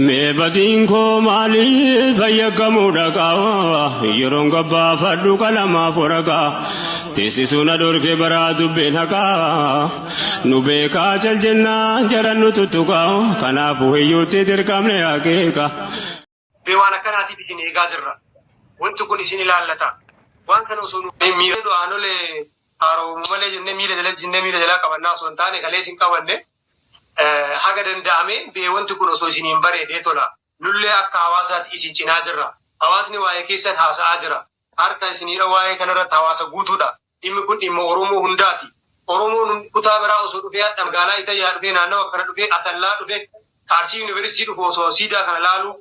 Meebatiin maali fayyadamu dhagaa yeroon gabbaa fadhu qalama foragaa teessisuun adorkee baraa dubbeen haqaa nu beekaa jaljennaa jarannu tuttuqaa kanaafuu hiyyootti dirqamne hakeeka. Waan akkanaatiif isin eegaa jirra. Wanti kun isin ilaallata. Waan kana osoo nu miira du'aanolee haaromuu malee jennee miira jalaa qabannaa osoo hin taane kalee isin qabanne haga danda'ame bee wanti kun osoo isiniin bareedee tola. Nullee akka hawaasaatti isin cinaa jirra. Hawaasni waa'ee keessan haasa'aa jira. Harka isinidha waa'ee kanarratti hawaasa guutuudha. Dhimmi kun dhimma Oromoo hundaati. Oromoon kutaa biraa osoo dhufee magaalaa Itayyaa dhufee naannoo akkana dhufee Asallaa dhufee Arsii Yuunivarsiitii dhufu osoo siidaa kana laaluu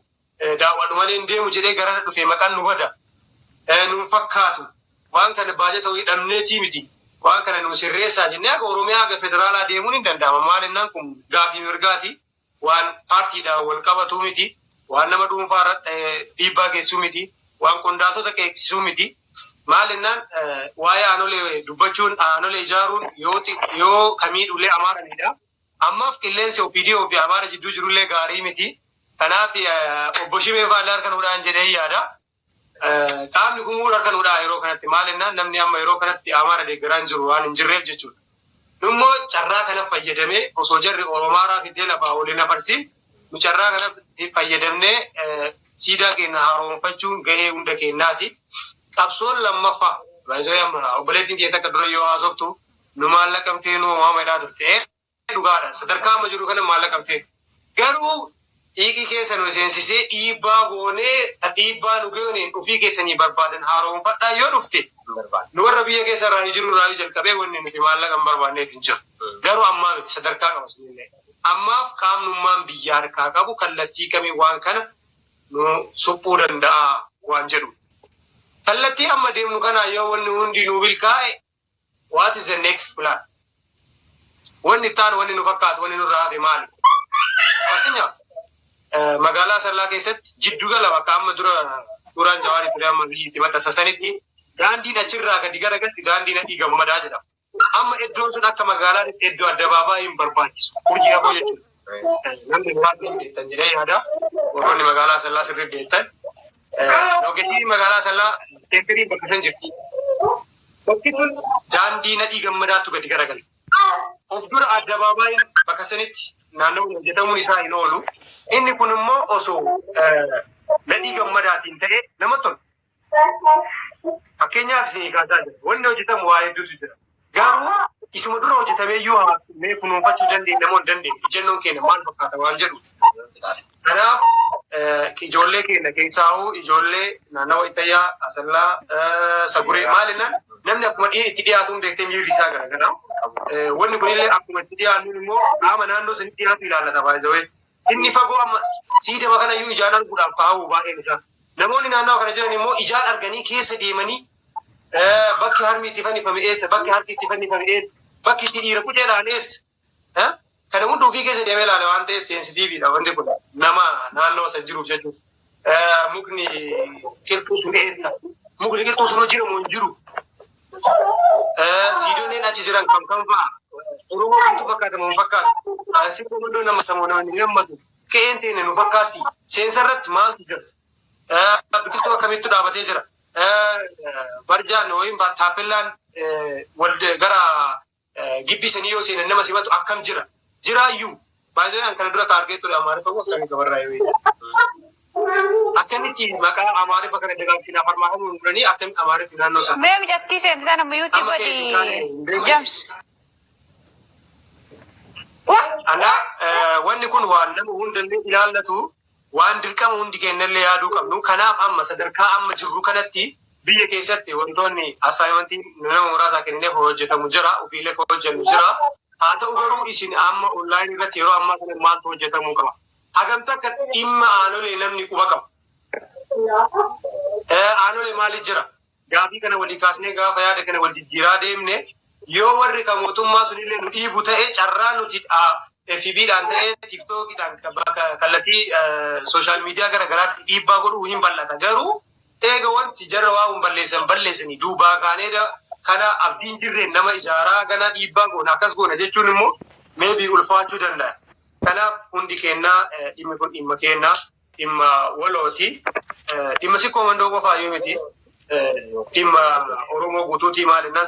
daawwadhu malee hin deemu jedhee garana dhufee maqaan nu bada. Nuun fakkaatu. Waan kana baay'ee ta'uu hidhamneetii miti. Waan kana nu sirreessaa jennee akka Oromiyaa aga federaalaa deemuun hin danda'ama. Maalinnaan kun gaafii mirgaati. Waan paartiidhaan wal qabatu miti. Waan nama dhuunfaa dhiibbaa geessuu miti. Waan qondaaltota qeeqsisuu miti. Maalinnaan waa'ee aanolee dubbachuun aanolee ijaaruun yoo kamiidhullee amaaranidha. Ammaaf qilleensi OPDO fi amaara jidduu jirullee gaarii miti. Kanaaf obbo Shimee Faallee harkanuudhaan jedhee yaada. Qaamni gumuun harkanuudhaan yeroo kanatti maalinnaan namni amma yeroo kanatti amaara deeggaraan jiru waan hin jirreef jechuudha. Immoo carraa kana fayyadamee osoo jarri Oromaaraa fiddee lafaa waliin afarsiin nu carraa kana fayyadamnee siidaa keenya haaromfachuun gahee hunda keenyaati. Qabsoon lammaffaa obboleettiin keessa akka dura yoo haasoftu nu maallaqan feenu waamaadhaa turte dhugaadha. Sadarkaa amma jiru kana maallaqan feenu. Garuu xiiqii keessa nu seensisee dhiibbaa goonee dhiibbaa nu gooneen ofii keessanii barbaadan haaromfadhaa yoo dhufte nu warra biyya keessa irraa ni jiru irraa jalqabee wanni nuti maallaqan barbaanneef hin jiru. Garuu ammaa miti sadarkaa qaba sunillee. Ammaaf qaamnummaan biyya harkaa qabu kallattii kamii waan kana nu suphuu danda'a waan jedhu. Kallattii amma deemnu kana yoo wanni hundi nu milkaa'e what is the next plan? Wanni taan wanni nu fakkaatu wanni nurraa hafe maali? Fakkeenyaaf magaalaa Asallaa keessatti jiddu gala bakka amma duraan Jawaarii ture amma biyyitti maxxansasanitti daandiin achirraa gadi garagatti daandiin adii gammadaa jedhama. Amma iddoon sun akka magaalaa iddoo addabaabaa hin barbaachisu. Hojii hafoo jechuudha. Namni muraasni hin beektan jedhee yaada. Warroonni magaalaa Asallaa sirrii beektan. Rogeetii magaalaa Asallaa teekkirii bakka san jirti. Bakki kun daandii adii gammadaattu gadi garagale. Of dura addabaabaayin bakka sanitti naannoo hojjetamuun isaa hin oolu. Inni kun immoo osoo nadhii gammadaatiin ta'e nama tolu. Fakkeenyaaf isin kaasaa jira. Wanni hojjetamu waa hedduutu jira. Garuu isuma dura hojjetameeyyuu mee kunuunfachuu dandeenya moo hin dandeenye ijennoon keenya maal fakkaata waan jedhu. Kanaaf ijoollee keenya keessaa'uu ijoollee naannawa Itayyaa, Asallaa, Saguree maalinnaan namni akkuma itti dhiyaatuun beektee miirri isaa garagara. Wanni kunillee akkuma itti dhiyaannuun immoo qaama naannoo sanii dhiyaatu ilaallata baay'isawee. Inni fagoo amma siidama kana iyyuu ijaan arguudhaaf kaa'uu baay'een isaa. Namoonni naannawa kana jiran immoo ijaan arganii keessa deemanii bakki harmi itti fannifame eessa, bakki harki itti fannifame eessa, bakki itti dhiira quceedhaan eessa. Kana hundi ofii keessa deemee ilaala waan ta'eef seensitiiviidha wanti kun nama naannoo san jiruuf jechuudha. Mukni qilxuu sun eessa? Mukni qilxuu sun hojii namoo hin jiru. Siidonneen achi jiran kam fa'a? Oromoo wantu fakkaata moo hin fakkaatu? Ansi komandoo nama samoo nama hin gammadu. Qe'een teenne nu fakkaatti. Seensarratti maaltu jira? Biqiltuu akkamitti dhaabatee jira? Barjaan yookiin taappellaan gara gibbii sanii yoo seenan nama simatu akkam jira? Jiraayyuu baay'inaan kana dura kaargee ture Amaariffa moo akkamii gabarraa yoo akkamitti maqaa Amaariffa kana dagaagsiin afarmaafamuun godhanii akkamitti Amaariffi naannoo sana. Mee mijattii seensisan amma yuutii godhi James. Wanni kun waan nama hundallee ilaallatu waan dirqama hundi kennallee yaaduu qabnu. Kanaaf amma sadarkaa amma jirru kanatti biyya keessatti wantoonni assaayimentii nama muraasaa kennee hojjetamu jira, ofiilee hojjennu jira. Haa ta'u garuu isin amma onlaayinii irratti yeroo ammaa kana maaltu hojjetamuu qaba? Hagamta akka dhimma aanolee namni quba qaba. Aanolee maaliif jira? Gaafii kana walii kaasnee gaafa yaada kana wal jijjiiraa deemne yoo warri kan mootummaa sunillee nu dhiibu ta'e carraa nuti FB'dhaan ta'e TikTok'dhaan kallattii sooshaal miidiyaa garagaraatti dhiibbaa godhuu hin bal'ata. Garuu eega wanti jarra waa hin balleessanii duubaa kaaneedha. Kana abdiin jirreen nama ijaaraa gana dhiibbaa goona akkas goona jechuun immoo meebii ulfaachuu danda'a. Kanaaf hundi kennaa dhimmi kun dhimma kennaa dhimma walooti. Dhimma sikkoo mandoo qofaa yoo miti dhimma Oromoo guutuutii maalinnaan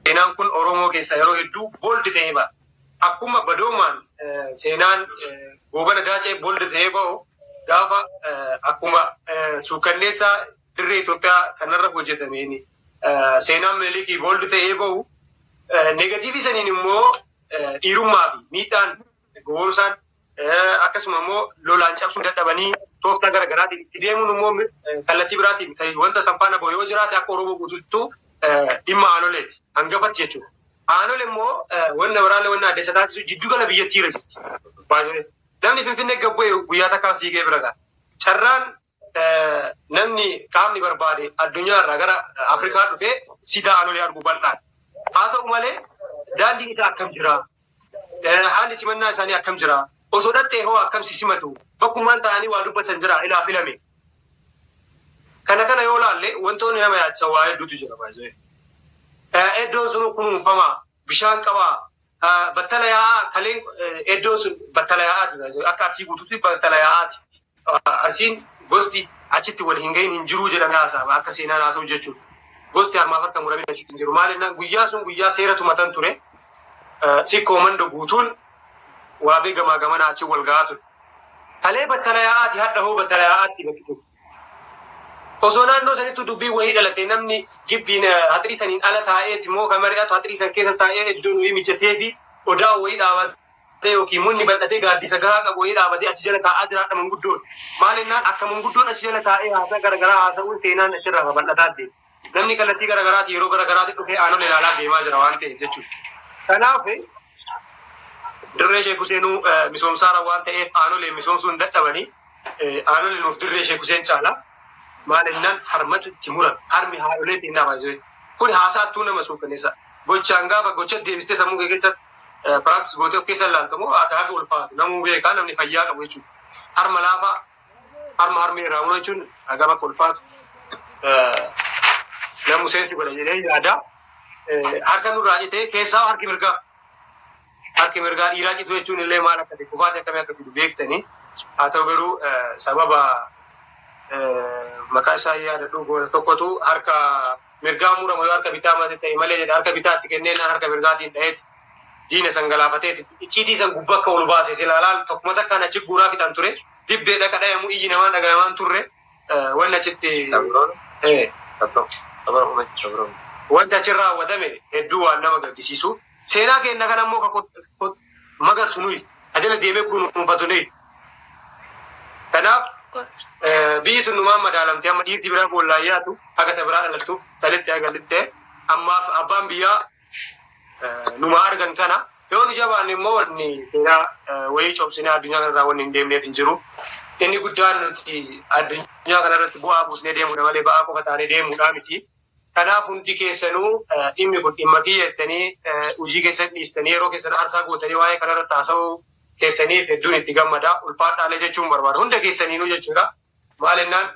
seenaan kun Oromoo keessa yeroo hedduu booldi ta'ee ba'a. Akkuma badoomaan seenaan goobana daacee booldi ta'ee ba'u gaafa akkuma suukanneessaa dirree Itoophiyaa kanarra hojjetameen seenaan Minilikii booldi ta'ee ba'u negatiivii saniin immoo dhiirummaa fi miidhaan goonsaan akkasuma immoo lolaan cabsuu dadhabanii tooftaa garaagaraatiin itti deemuun immoo kallattii biraatiin wanta sanfaana ba'u yoo jiraate akka Oromoo guutuuttuu dhimma aanoleeti hangafatti jechuudha. Aanol immoo wanna waraanaa wanna adda isa taasisu jiddu gala biyyattiirra jirti. Namni Finfinnee gabbu'ee guyyaa takkaan fiigee bira ga'a. Carraan namni qaamni barbaade addunyaarraa gara Afrikaa dhufee siidaa aanolee arguu bal'aadha. Haa ta'u malee daandiin isaa akkam jira? Haalli simannaa isaanii akkam jira? Osoo dhattee hoo akkam simatu? Bakkummaan ta'anii waa dubbatan jira ilaa filame. Kana yoo laalle wantoonni nama yaadsan waa hedduutu jira baay'ee. Iddoon sun kunuunfama bishaan qabaa battala yaa'aa kaleen iddoon sun battala yaa'aati akka arsii guutuutti battala yaa'aati. Arsiin gosti achitti wal hin gahin hin jiruu jedhamee haasa'ama akka seenaan haasa'u jechuudha. Gosti harmaaf harka muramee achitti hin jiru. Maalinnaan guyyaa sun guyyaa seera tumatan ture. Sikkoo mando guutuun waa beekamaa gamana achi wal gahaa ture. Kalee battala yaa'aati hadha hoo battala yaa'aatti bakki ture. Osoo naannoo sanitti dubbii wayii dhalate namni gibbiin haxirii saniin ala taa'eeti immoo kan mari'atu haxirii san keessa taa'ee iddoon wayii mijatee fi odaa wayii dhaabatee yookiin munni bal'atee gaaddisa gahaa qabu wayii dhaabatee achi jala taa'aa jiraadha manguddoon. Maalinnaan akka manguddoon achi jala taa'ee haasaa garaagaraa haasa'uun seenaan achirraa bal'ataa deema. Namni kallattii garaagaraati yeroo garaagaraatti dhufee aanolee ilaalaa deemaa jira waan ta'eef jechuudha. Kanaaf dirree Sheek Huseenuu misoomsaara waan ta'eef aanolee misoomsuu hin dadhabanii aanolee nuuf dirree Sheek Huseen caala. Maalinnaan harmatu itti muran harmi haadholee ittiin dhaabasee kun haasaattuu nama suukaneessa gochaan gaafa gocha deebistee sammuu keessatti piraaktis gootee of keessa ilaaltamu akka haga ulfaatu namuu beekaa namni fayyaa qabu jechuudha. Harma laafaa harmi irraa uumuu jechuun hagam akka ulfaatu namuu seensi godha jedhee yaada. Harka nurraa citee keessaa harki mirgaa dhiiraa citu jechuun illee maal akka ta'e kufaati akkamii akka fidu beektanii haa ta'u garuu sababa maqaa isaa yaadadhu goota tokkotu harka mirgaa murama yoo harka bitaa mate ta'e malee jedha harka bitaatti kenneen harka mirgaatiin dhaheeti diina san galaafateeti icciitii san gubbaa akka ol baase silaalaal tokkuma takkaan achi guuraa fixan ture dibbee dhaqa dhayamu iyyi namaan dhaga'amaan turre wanni achitti wanti achi raawwatame hedduu waan nama gaddisiisu seenaa kenna kan ammoo magarsu nuyi ajala deemee kunuunfatu nuyi. Kanaaf biyyi tun numaan madaalamtee amma dhiirti biraa boollaa yaatu akka ta biraa dhalattuuf talitti agalittee ammaaf abbaan biyyaa numaa argan kana yoo nu jabaan immoo wanni seenaa wayii cobsinee addunyaa kanarraa wanni hin deemneef hin jiru. Inni guddaan nuti addunyaa kanarratti bu'aa buusnee deemuudha malee ba'aa qofa taanee deemuudhaa miti. Kanaaf hundi keessanuu dhimmi kun dhimma kiyya jettanii hojii keessatti dhiistanii yeroo keessan aarsaa gootanii waa'ee kanarratti haasa'uu keessaniif hedduun itti gammada ulfaadhaalee jechuun barbaada hunda keessaniinuu jechuudha. Maalinnaan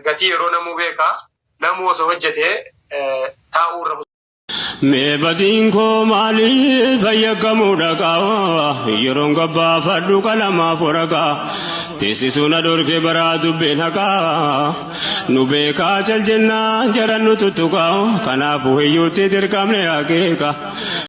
gatii yeroo namuu beekaa namuu osoo hojjetee taa'uu irra. Mee batiin koo maaliif fayyadamuudha qaba yeroon gabbaafadhu qalamaaf waraqaa teessisuun adorkee baraa dubbeen haqaa nu beekaa jal jennaa jaran nu tuttuqaa kanaafuu hiyyuutti dirqamne akeeka.